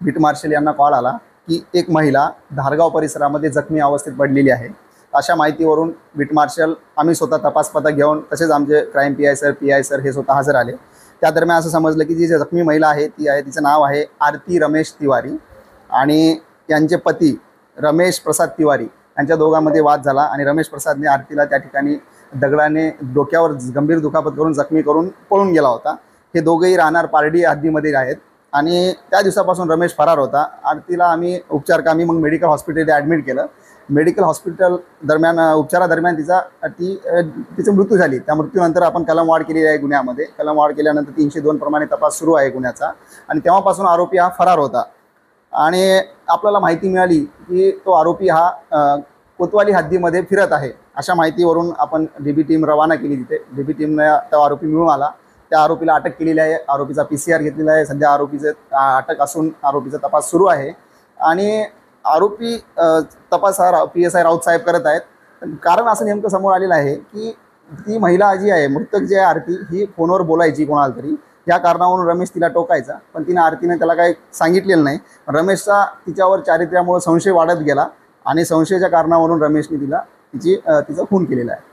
Beat marshal यांना call आला की एक महिला धारगाव परिसरामध्ये जखमी अवस्थेत पडलेली आहे। अशा माहितीवरून बीट मार्शल आम्ही स्वतः तपासपता घेऊन तसेच आमचे क्राईम पी आय सर हे स्वतः हजर आले। त्या दरम्यान असं समजलं की जी जखमी महिला आहे तिचं नाव आहे आरती रमेश तिवारी आणि त्यांचे पती रमेश प्रसाद तिवारी यांच्या दोघांमध्ये वाद झाला आणि रमेश प्रसादने आरतीला त्या ठिकाणी दगडाने डोक्यावर गंभीर दुखापत करून जखमी करून पळून गेला होता। हे दोघेही राहणार पारडी हद्दीमध्ये आहेत आणि त्या दिवसापासून रमेश फरार होता। आरतीला आम्ही उपचारकामी मग मेडिकल हॉस्पिटलला ॲडमिट केलं। मेडिकल हॉस्पिटल दरम्यान उपचारादरम्यान तिचा मृत्यू झाली। त्या मृत्यूनंतर आपण कलमवाढ केलेली आहे गुन्ह्यामध्ये। कलमवाढ केल्यानंतर 302 प्रमाणे तपास सुरू आहे गुन्ह्याचा आणि तेव्हापासून आरोपी हा फरार होता आणि आपल्याला माहिती मिळाली की तो आरोपी हा कोतवाली हद्दीमध्ये फिरत आहे। अशा माहितीवरून आपण DB टीम रवाना केली तिथे। DB टीमने तो आरोपी मिळून आला। त्या आरोपीला अटक केलेली आहे। आरोपीचा PCR घेतलेला आहे। सध्या आरोपीचे अटक असून आरोपीचा तपास सुरू आहे आणि आरोपी तपास हा PSI राऊत साहेब करत आहेत। कारण असं नेमकं समोर आलेलं आहे की ती महिला जी आहे मृतक जी आहे आरती ही फोनवर बोलायची कोणाला तरी, या कारणावरून रमेश तिला टोकायचा, पण तिने आरतीने त्याला काही सांगितलेलं नाही। रमेशचा तिच्यावर चारित्र्यामुळे संशय वाढत गेला आणि संशयाच्या कारणावरून रमेशने तिचा खून केलेला आहे।